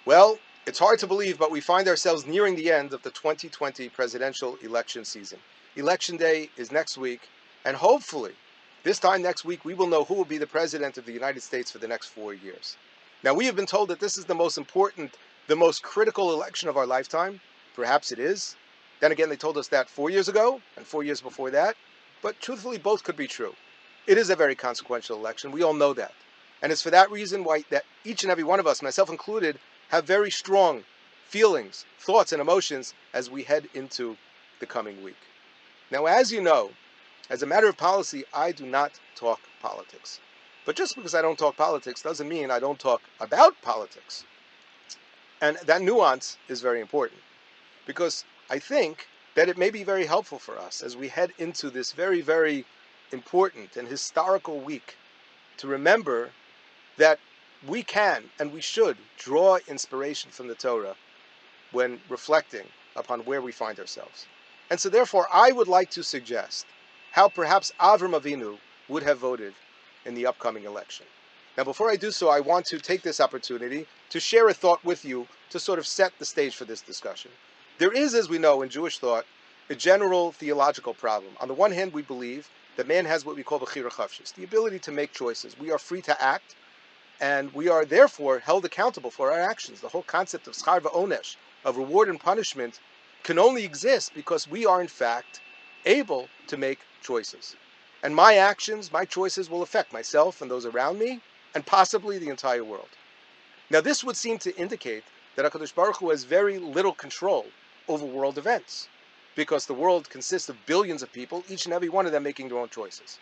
Well, it's hard to believe, but we find ourselves nearing the end of the 2020 presidential election season. Election day is next week, and hopefully, this time next week, we will know who will be the president of the United States for the next 4 years. Now, we have been told that this is the most important, the most critical election of our lifetime. Perhaps it is. Then again, they told us that 4 years ago and 4 years before that. But truthfully, both could be true. It is a very consequential election. We all know that. And it's for that reason why that each and every one of us, myself included, have very strong feelings, thoughts, and emotions as we head into the coming week. Now, as you know, as a matter of policy, I do not talk politics. But just because I don't talk politics doesn't mean I don't talk about politics. And that nuance is very important because I think that it may be very helpful for us as we head into this very, very important and historical week to remember that we can and we should draw inspiration from the Torah when reflecting upon where we find ourselves. And so therefore, I would like to suggest how perhaps Avraham Avinu would have voted in the upcoming election. Now, before I do so, I want to take this opportunity to share a thought with you to sort of set the stage for this discussion. There is, as we know in Jewish thought, a general theological problem. On the one hand, we believe that man has what we call bechira chavshis, the ability to make choices. We are free to act, and we are therefore held accountable for our actions. The whole concept of schar va'onesh, of reward and punishment, can only exist because we are in fact able to make choices. And my actions, my choices will affect myself and those around me, and possibly the entire world. Now this would seem to indicate that HaKadosh Baruch Hu has very little control over world events, because the world consists of billions of people, each and every one of them making their own choices.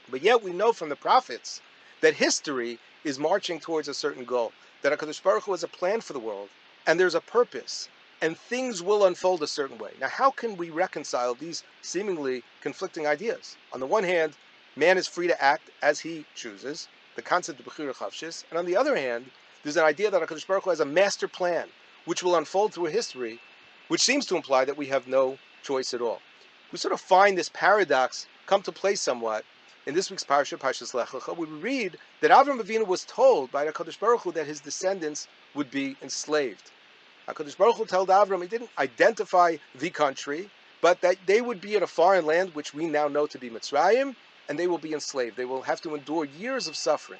But yet we know from the prophets that history is marching towards a certain goal, that HaKadosh Baruch Hu has a plan for the world, and there's a purpose, and things will unfold a certain way. Now, how can we reconcile these seemingly conflicting ideas? On the one hand, man is free to act as he chooses, the concept of bechira chavshis, and on the other hand, there's an idea that HaKadosh Baruch Hu has a master plan, which will unfold through history, which seems to imply that we have no choice at all. We sort of find this paradox come to play somewhat in this week's parsha, Parshas Lech Lecha. We read that Avraham Avinu was told by HaKadosh Baruch Hu that his descendants would be enslaved. HaKadosh Baruch Hu told Avram, he didn't identify the country, but that they would be in a foreign land, which we now know to be Mitzrayim, and they will be enslaved. They will have to endure years of suffering.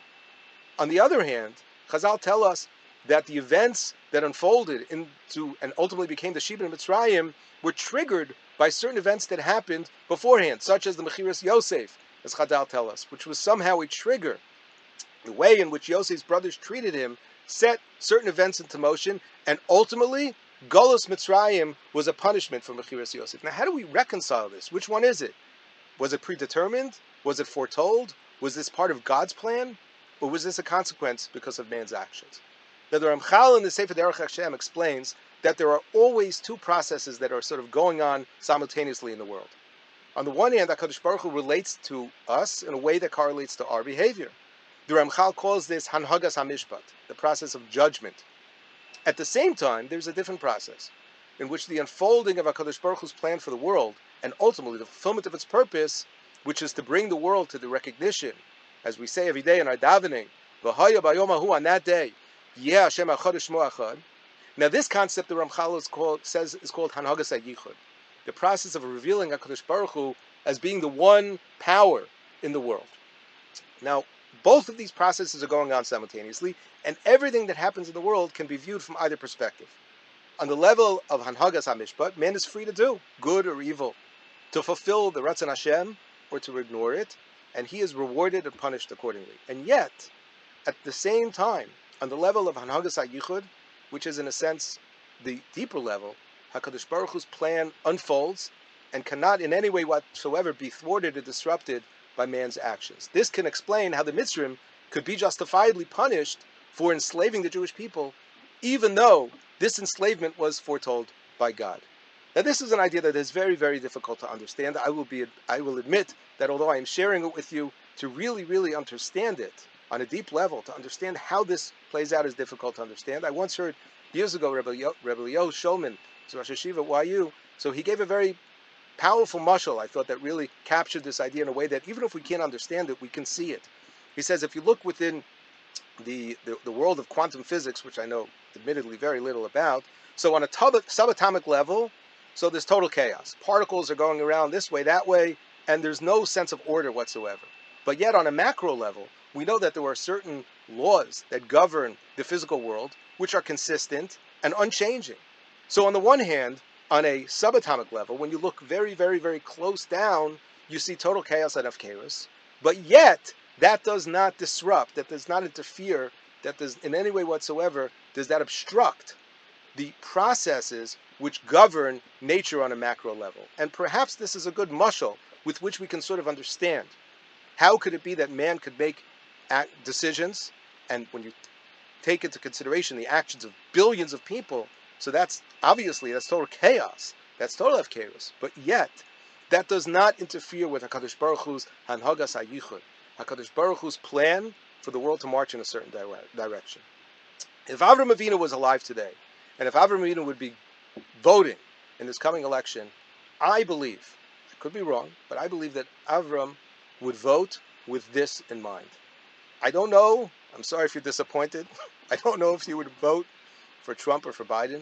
On the other hand, Chazal tell us that the events that unfolded into and ultimately became the Shibud Mitzrayim were triggered by certain events that happened beforehand, such as the Mechiras Yosef, as Chazal tell us, which was somehow a trigger. The way in which Yosef's brothers treated him set certain events into motion, and ultimately, Golus Mitzrayim was a punishment for Mechiras Yosef. Now, how do we reconcile this? Which one is it? Was it predetermined? Was it foretold? Was this part of God's plan? Or was this a consequence because of man's actions? Now, the Ramchal in the Sefer Derech Hashem explains that there are always two processes that are sort of going on simultaneously in the world. On the one hand, HaKadosh Baruch Hu relates to us in a way that correlates to our behavior. The Ramchal calls this Hanhagas HaMishpat, the process of judgment. At the same time, there's a different process, in which the unfolding of HaKadosh Baruch Hu's plan for the world, and ultimately the fulfillment of its purpose, which is to bring the world to the recognition, as we say every day in our davening, V'haya b'yomahu, on that day, Yeh Hashem Echad Shmo Echad. Now this concept the Ramchal is called Hanhagas HaYichud, the process of revealing HaKadosh Baruch Hu as being the one power in the world. Now, both of these processes are going on simultaneously, and everything that happens in the world can be viewed from either perspective. On the level of Hanhagas HaMishpat, man is free to do good or evil, to fulfill the Ratzon Hashem or to ignore it, and he is rewarded and punished accordingly. And yet, at the same time, on the level of Hanhagas HaYichud, which is in a sense the deeper level, HaKadosh Baruch Hu's plan unfolds and cannot in any way whatsoever be thwarted or disrupted by man's actions. This can explain how the Mitzrim could be justifiably punished for enslaving the Jewish people, even though this enslavement was foretold by God. Now, this is an idea that is very, very difficult to understand. I will admit that although I am sharing it with you, to really, really understand it on a deep level, to understand how this plays out is difficult to understand. I once heard years ago Rebbe Leo Shulman, Rosh Hashiva at YU, so he gave a very powerful mashal, I thought, that really captured this idea in a way that even if we can't understand it, we can see it. He says, if you look within the world of quantum physics, which I know admittedly very little about. So on a subatomic level, so there's total chaos. Particles are going around this way, that way, and there's no sense of order whatsoever. But yet on a macro level, we know that there are certain laws that govern the physical world, which are consistent and unchanging. So on the one hand, on a subatomic level, when you look very, very, very close down, you see total chaos and chaos. But yet, that does not disrupt, that does not interfere, that does in any way whatsoever, does that obstruct the processes which govern nature on a macro level. And perhaps this is a good mushal with which we can sort of understand how could it be that man could make decisions, and when you take into consideration the actions of billions of people, so that's total chaos, that's total chaos. But yet, that does not interfere with HaKadosh Baruch Hu's Hanhagas HaYichud, HaKadosh Baruch Hu's plan for the world to march in a certain direction. If Avraham Avinu was alive today, and if Avraham Avinu would be voting in this coming election, I believe, I could be wrong, but I believe that Avraham would vote with this in mind. I don't know, I'm sorry if you're disappointed, I don't know if he would vote for Trump or for Biden.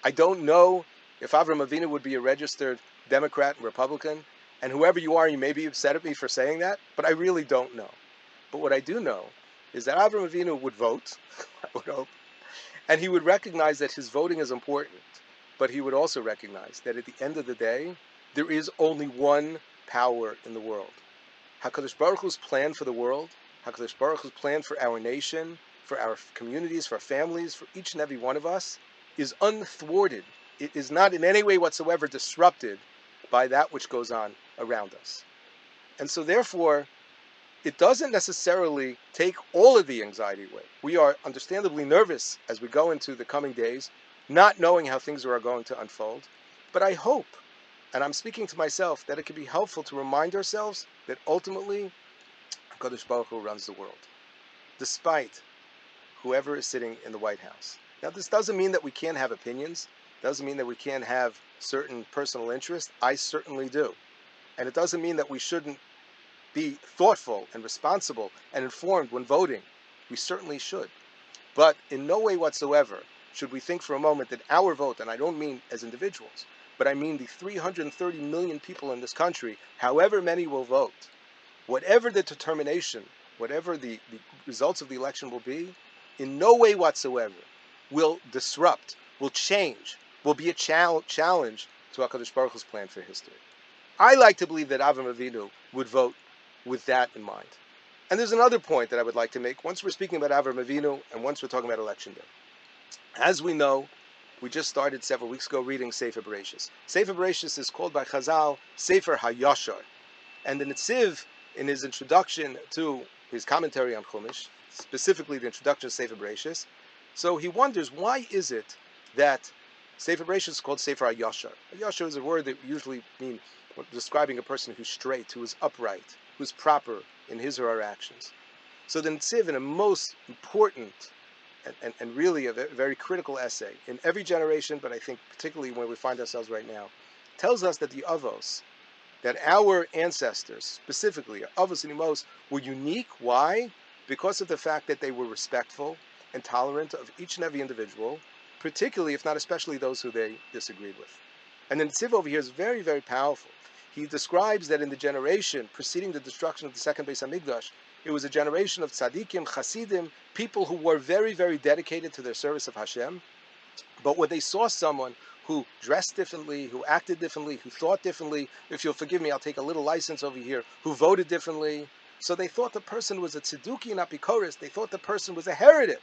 I don't know if Avraham Avinu would be a registered Democrat and Republican, and whoever you are, you may be upset at me for saying that, but I really don't know. But what I do know is that Avraham Avinu would vote, I would hope, and he would recognize that his voting is important, but he would also recognize that at the end of the day, there is only one power in the world. HaKadosh Baruch Hu's plan for the world, HaKadosh Baruch Hu's plan for our nation, for our communities, for our families, for each and every one of us, is unthwarted. It is not in any way whatsoever disrupted by that which goes on around us. And so therefore, it doesn't necessarily take all of the anxiety away. We are understandably nervous as we go into the coming days, not knowing how things are going to unfold. But I hope, and I'm speaking to myself, that it can be helpful to remind ourselves that ultimately, HaKadosh Baruch Hu runs the world, despite whoever is sitting in the White House. Now, this doesn't mean that we can't have opinions, doesn't mean that we can't have certain personal interests. I certainly do. And it doesn't mean that we shouldn't be thoughtful and responsible and informed when voting. We certainly should. But in no way whatsoever should we think for a moment that our vote, and I don't mean as individuals, but I mean the 330 million people in this country, however many will vote, whatever the determination, whatever the results of the election will be, in no way whatsoever will disrupt, will change, will be a challenge to HaKadosh Baruch Hu's plan for history. I like to believe that Avraham Avinu would vote with that in mind. And there's another point that I would like to make once we're speaking about Avraham Avinu and once we're talking about Election Day. As we know, we just started several weeks ago reading Sefer Bereshis. Sefer Bereshis is called by Chazal Sefer HaYashar. And the Netziv, in his introduction to his commentary on Chumash, specifically the introduction to Sefer Bereshis, so he wonders, why is it that Sefer Bereshis is called Sefer HaYashar? HaYashar is a word that usually means describing a person who's straight, who is upright, who's proper in his or her actions. So the Netziv, in a most important and really a very critical essay in every generation, but I think particularly where we find ourselves right now, tells us that the Avos, that our ancestors, specifically Avos and Imos, were unique. Why? Because of the fact that they were respectful and tolerant of each and every individual, particularly, if not especially, those who they disagreed with. And the Netziv over here is very, very powerful. He describes that in the generation preceding the destruction of the second Beis Hamikdash, it was a generation of tzaddikim, chasidim, people who were very, very dedicated to their service of Hashem. But when they saw someone who dressed differently, who acted differently, who thought differently, if you'll forgive me, I'll take a little license over here, who voted differently, so they thought the person was a tzedduki and apikoris. They thought the person was a heretic.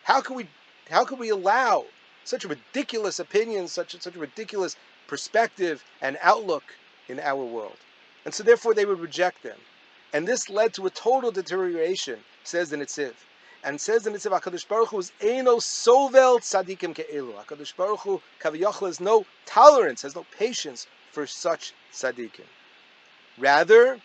How could we allow such a ridiculous opinion, such a ridiculous perspective and outlook in our world? And so therefore they would reject them. And this led to a total deterioration, says the Netziv. And says the Netziv, HaKadosh Baruch Hu is Eino Sovel Tzadikim Ke'elu. HaKadosh Baruch Hu, Kaviyachal, has no tolerance, has no patience for such tzaddikim. Rather,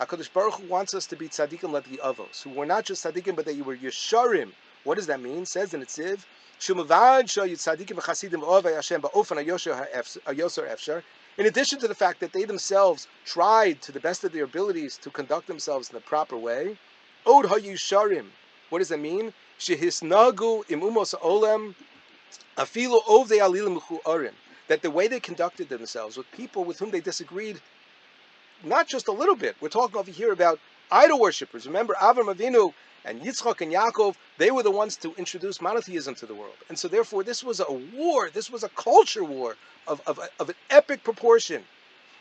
HaKadosh Baruch Hu wants us to be tzaddikim like the Avos, who were not just tzaddikim, but that you were Yesharim. What does that mean? Says the Netziv, Shumavad Sho Yitzadikim V'Chasidim Ovei Hashem Ba'ofan HaYosar Efshar. In addition to the fact that they themselves tried to the best of their abilities to conduct themselves in the proper way, Od HaYusharim, What does that mean? Shehisnagu im umos olem afilu ovdei alilim mechuorim. That the way they conducted themselves with people with whom they disagreed, not just a little bit. We're talking over here about idol worshippers. Remember, Avraham Avinu and Yitzchak and Yaakov, they were the ones to introduce monotheism to the world. And so therefore, this was a war. This was a culture war of an epic proportion.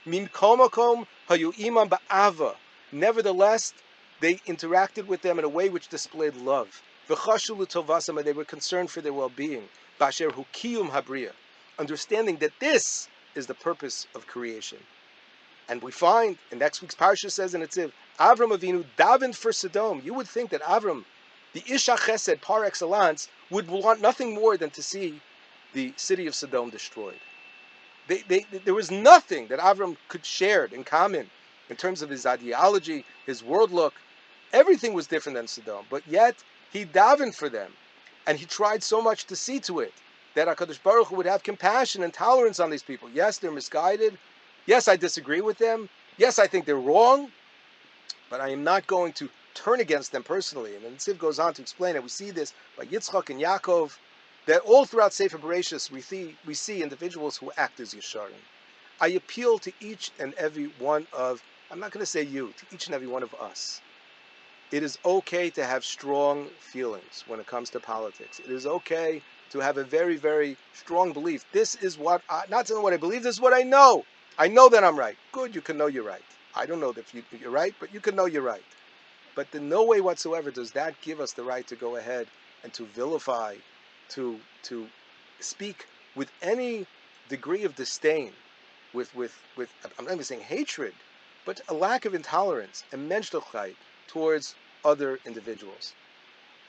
Min komakom hayu imam ba'ava. Nevertheless, they interacted with them in a way which displayed love. V'chashu l'tovasam, and they were concerned for their well-being. Basher hu kiyum habriya, understanding that this is the purpose of creation. And we find, in next week's parsha says in Netziv, Avram Avinu davened for Sodom. You would think that Avram, the Ish HaChesed par excellence, would want nothing more than to see the city of Sodom destroyed. There was nothing that Avram could share in common in terms of his ideology, his world look. Everything was different than Sodom, but yet he davened for them, and he tried so much to see to it that HaKadosh Baruch Hu would have compassion and tolerance on these people. Yes, they're misguided. Yes, I disagree with them. Yes, I think they're wrong, but I am not going to turn against them personally. And then Tziv goes on to explain it. We see this by Yitzchak and Yaakov, that all throughout Sefer Bereshis we see individuals who act as Yesharim. I appeal to each and every one of, I'm not going to say you, to each and every one of us. It is okay to have strong feelings when it comes to politics. It is okay to have a very, very strong belief. This is what not what I believe, this is what I know. I know that I'm right. Good, you can know you're right. I don't know if you're right, but you can know you're right. But in no way whatsoever does that give us the right to go ahead and to vilify, to speak with any degree of disdain, with I'm not even saying hatred, but a lack of intolerance and menschlichkeit towards other individuals.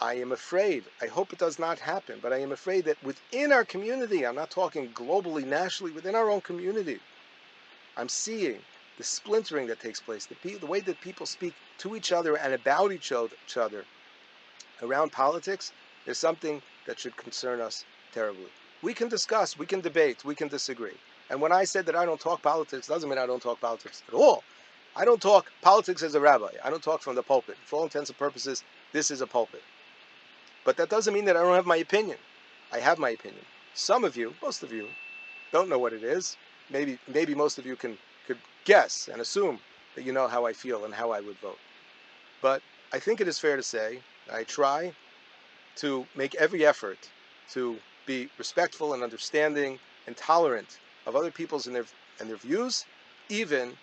I am afraid, I hope it does not happen, but I am afraid that within our community, I'm not talking globally, nationally, within our own community, I'm seeing the splintering that takes place, the way that people speak to each other and about each other around politics is something that should concern us terribly. We can discuss, we can debate, we can disagree. And when I said that I don't talk politics, doesn't mean I don't talk politics at all. I don't talk politics as a rabbi. I don't talk from the pulpit. For all intents and purposes, this is a pulpit. But that doesn't mean that I don't have my opinion. I have my opinion. Some of you, most of you, don't know what it is. Maybe most of you could guess and assume that you know how I feel and how I would vote. But I think it is fair to say that I try to make every effort to be respectful and understanding and tolerant of other people's and their views, even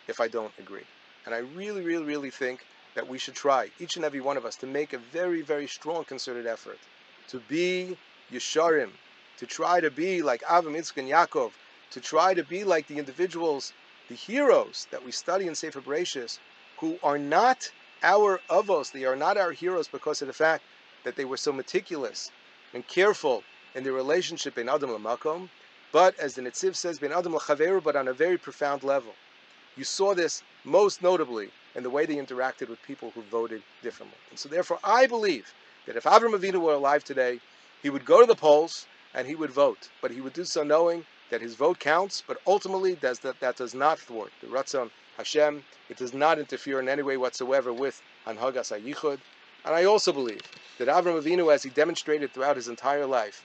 if I don't agree. And I really, really, really think that we should try, each and every one of us, to make a very, very strong concerted effort to be Yesharim, to try to be like Avraham, Yitzchak, and Yaakov, to try to be like the individuals, the heroes that we study in Sefer Bereshis, who are not our avos, they are not our heroes because of the fact that they were so meticulous and careful in their relationship in Adam Lamakom, but as the Netziv says, ben Adam Lachaveru, but on a very profound level. You saw this most notably in the way they interacted with people who voted differently. And so therefore I believe that if Avraham Avinu were alive today, he would go to the polls and he would vote, but he would do so knowing that his vote counts, but ultimately that does not thwart the Ratzon Hashem. It does not interfere in any way whatsoever with Hanhagas HaYichud. And I also believe that Avraham Avinu, as he demonstrated throughout his entire life,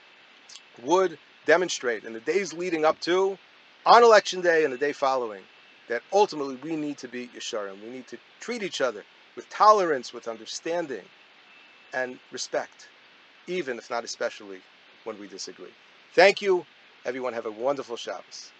would demonstrate in the days leading up to, on election day and the day following, that ultimately we need to be Yesharim. We need to treat each other with tolerance, with understanding, and respect, even if not especially when we disagree. Thank you. Everyone have a wonderful Shabbos.